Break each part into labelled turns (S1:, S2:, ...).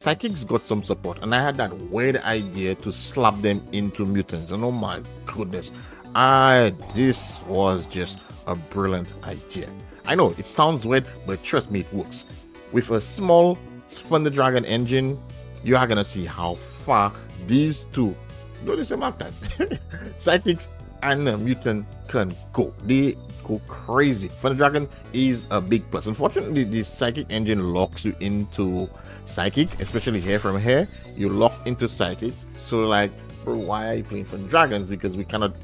S1: Psychics got some support, and I had that weird idea to slap them into mutants. And oh my goodness, this was just a brilliant idea. I know it sounds weird, but trust me, it works. With a small Thunder Dragon engine, you are gonna see how far these two, do the same time, Psychics and Mutant can go. They go crazy. Thunder Dragon is a big plus. Unfortunately, the Psychic engine locks you into Psychic, especially here from here. You lock into Psychic. So like, bro, why are you playing Thunder Dragons? Because we cannot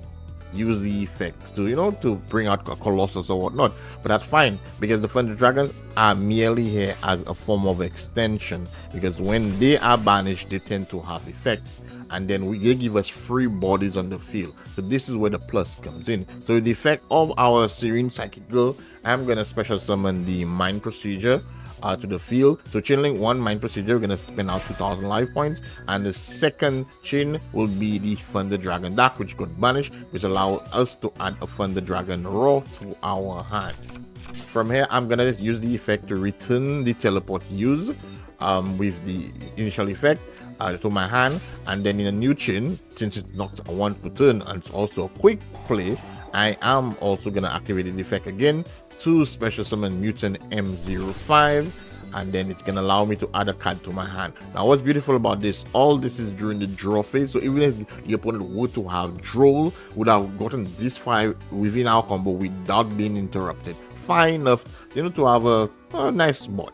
S1: use the effects to, to bring out Colossus or whatnot. But that's fine, because the Thunder Dragons are merely here as a form of extension, because when they are banished, they tend to have effects, and then they give us free bodies on the field. So this is where the plus comes in. So the effect of our Serene Psychic Girl, I'm gonna special summon the Mind Procedure to the field. So channeling one Mind Procedure, we're gonna spend out 2,000 life points, and the second chain will be the Thunder Dragon Dark, which got banished, which allow us to add a Thunder Dragon Raw to our hand. From here, I'm gonna use the effect to return the teleport used with the initial effect to my hand, and then in a new chain, since it's not a one per turn and it's also a quick play, I am also gonna activate the effect again to special summon Mutant M05, and then it's gonna allow me to add a card to my hand. Now what's beautiful about this, all this is during the draw phase, so even if the opponent were to have draw, would have gotten this far within our combo without being interrupted. Fine enough, to have a nice board,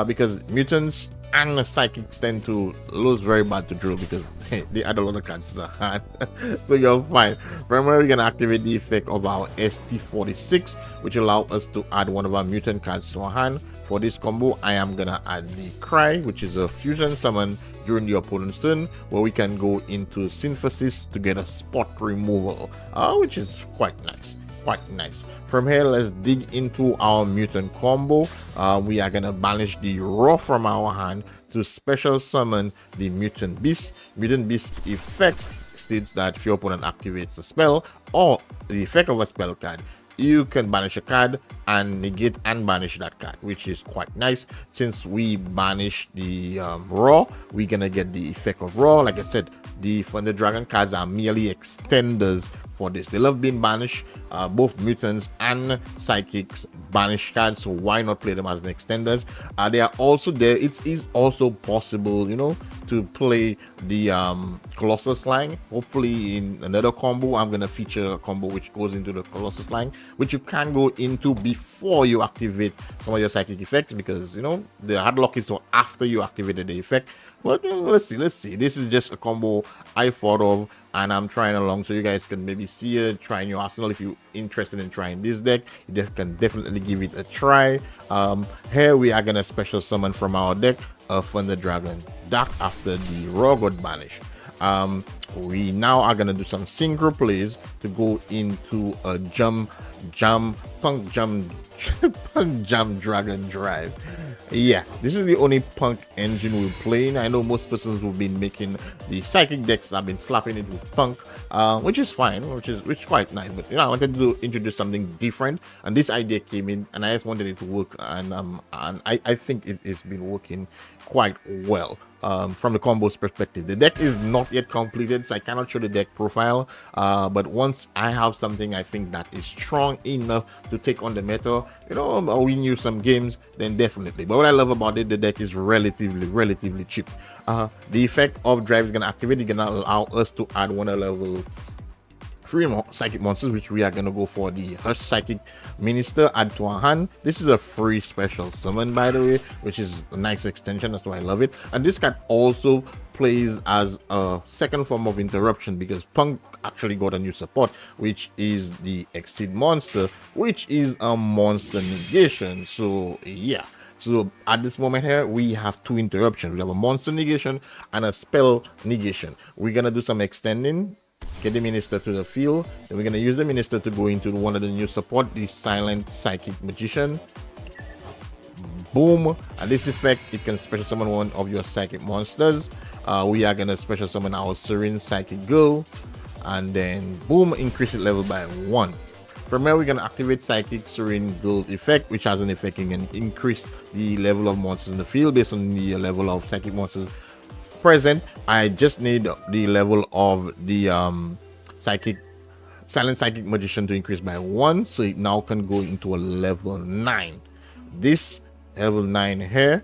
S1: because mutants and psychics tend to lose very bad to draw, because they add a lot of cards to the hand. So you're fine. From here, we're gonna activate the effect of our ST46, which allow us to add one of our mutant cards to our hand. For this combo, I am gonna add the Cry, which is a fusion summon during the opponent's turn, where we can go into Synthesis to get a spot removal, which is quite nice. From here, let's dig into our mutant combo. We are gonna banish the Raw from our hand to special summon the Mutant Beast. Mutant Beast effect states that if your opponent activates a spell or the effect of a spell card, you can banish a card and negate and banish that card, which is quite nice. Since we banish the Raw, we're gonna get the effect of Raw. Like I said, the Thunder Dragon cards are merely extenders for this. They love being banished. Both mutants and psychics banish cards, so why not play them as an extenders? They are also there. It is also possible, to play the Colossus line. Hopefully in another combo, I'm gonna feature a combo which goes into the Colossus line, which you can go into before you activate some of your psychic effects, because the hard lock is so after you activated the effect. But let's see. This is just a combo I thought of, and I'm trying along, so you guys can maybe see it, try in your arsenal. If you're interested in trying this deck, you can definitely give it a try. Here we are gonna special summon from our deck a Thunder Dragon Dark after the Raw got banished. We now are gonna do some synchro plays to go into a P.U.N.K Jam Dragon Drive. Yeah, this is the only P.U.N.K engine we're playing. I know most persons will be making the psychic decks. I've been slapping it with P.U.N.K, which is fine, which is quite nice. But I wanted to introduce something different, and this idea came in, and I just wanted it to work, and I think it's been working quite well. From the combos perspective, the deck is not yet completed, so I cannot show the deck profile, but once I have something I think that is strong enough to take on the meta, or win you some games, then definitely. But what I love about it, the deck is relatively cheap. The effect of Drive is going to activate. It's going to allow us to add one level 3 more psychic monsters, which we are going to go for the Hush Psychic Minister, add to our hand. This is a free special summon, by the way, which is a nice extension. That's why I love it. And this card also plays as a second form of interruption, because P.U.N.K actually got a new support, which is the Exceed Monster, which is a monster negation. So yeah, so at this moment here, we have two interruptions. We have a monster negation and a spell negation. We're gonna do some extending, get the minister to the field, and we're going to use the minister to go into one of the new support, the Silent Psychic Magician. Boom. And this effect, you can special summon one of your psychic monsters. We are going to special summon our Serene Psychic Girl, and then boom, increase it level by 1. From here, we're gonna activate Psychic Serene Guild effect, which has an effect and can increase the level of monsters in the field based on the level of psychic monsters present. I just need the level of the silent psychic magician to increase by 1, so it now can go into a level 9. This level 9 here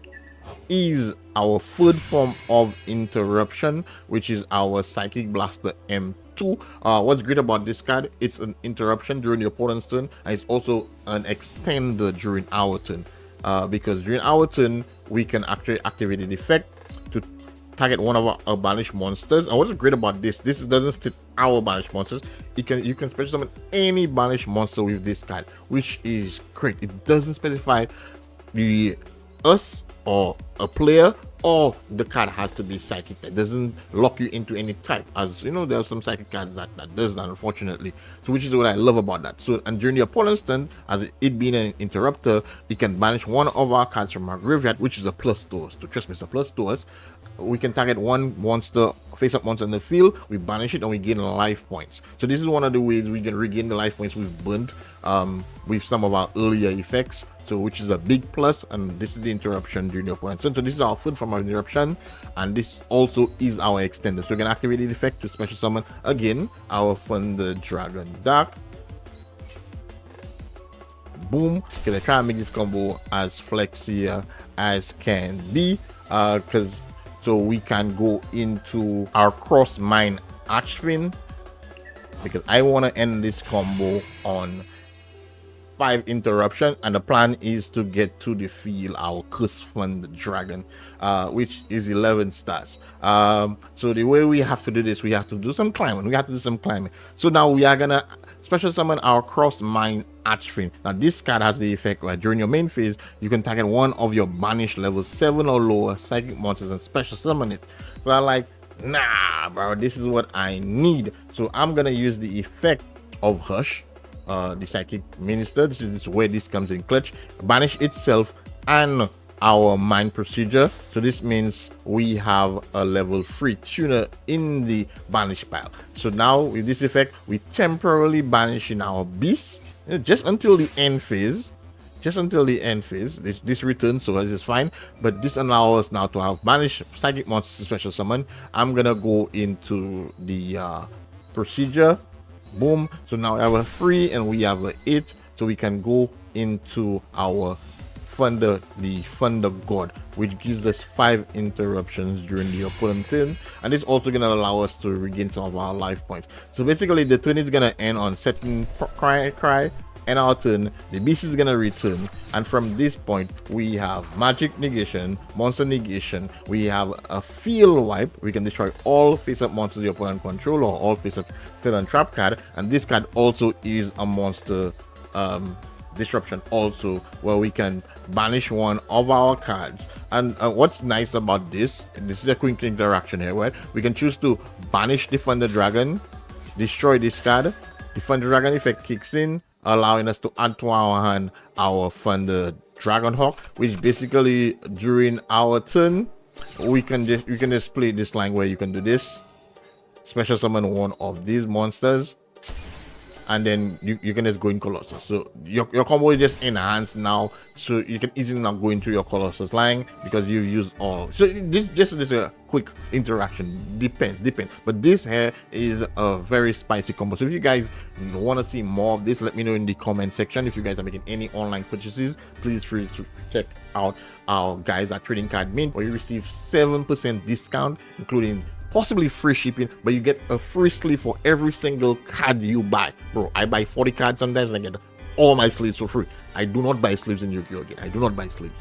S1: is our third form of interruption, which is our Psychic Blaster M2. What's great about this card, it's an interruption during the opponent's turn, and it's also an extender during our turn, because during our turn we can actually activate the effect to target one of our banished monsters. And what's great about this doesn't stick our banished monsters. You can special summon any banished monster with this card, which is great. It doesn't specify us or a player, or the card has to be psychic. That doesn't lock you into any type, as you know there are some psychic cards that does that, unfortunately. So which is what I love about that. So, and during the opponent's turn, as it being an interrupter, it can banish one of our cards from our graveyard, which is a plus to us. To trust me, it's a plus to us. We can target one monster, face-up monster in the field, we banish it, and we gain life points. So this is one of the ways we can regain the life points we've burnt with some of our earlier effects. So which is a big plus, and this is the interruption during the opponent's turn. So this is our food from our interruption, and this also is our extender. So we can activate the effect to special summon again our Thunder Dragon Dark. Boom. Okay, I try and make this combo as flexier as can be, so we can go into our Cross Mine Archfiend, because I want to end this combo on 5 interruption, and the plan is to get to the field our Curse Fund Dragon, which is 11 stars. So the way we have to do this, we have to do some climbing. So now we are gonna special summon our Cross Mine Archfiend. Now this card has the effect where during your main phase you can target one of your banished level 7 or lower psychic monsters and special summon it. So I'm like, nah bro, this is what I need. So I'm gonna use the effect of Hush, the Psychic Minister. This is where this comes in clutch. Banish itself and our Mind Procedure. So this means we have a level 3 tuner in the banish pile. So now with this effect, we temporarily banish in our beast just until the end phase. This returns, so this is fine, but this allows us now to have banished psychic monsters special summon. I'm gonna go into the procedure. Boom. So now we have a 3 and we have a 8, so we can go into our Thunder, the Thunder God, which gives us 5 interruptions during the opponent turn, and it's also going to allow us to regain some of our life points. So basically the turn is going to end on setting cry and our turn, the beast is going to return, and from this point we have magic negation, monster negation, we have a field wipe, we can destroy all face-up monsters the opponent control or all face-up field and trap card, and this card also is a monster disruption also, where we can banish one of our cards. And what's nice about this is a quick interaction here, where we can choose to banish the Thunder Dragon, destroy this card, the Thunder Dragon effect kicks in, allowing us to add to our hand our Thunder Dragon Hawk, which basically during our turn we can just play this line where you can do this, special summon one of these monsters, and then you can just go in Colossus. So your combo is just enhanced now, so you can easily now go into your Colossus line because you use all. So this is a quick interaction, depends, but this here is a very spicy combo. So if you guys want to see more of this, let me know in the comment section. If you guys are making any online purchases, please feel free to check out our guys at Trading Card Mint, where you receive 7% discount, including possibly free shipping, but you get a free sleeve for every single card you buy. Bro, I buy 40 cards sometimes and I get all my sleeves for free. I do not buy sleeves in Yu-Gi-Oh! I do not buy sleeves.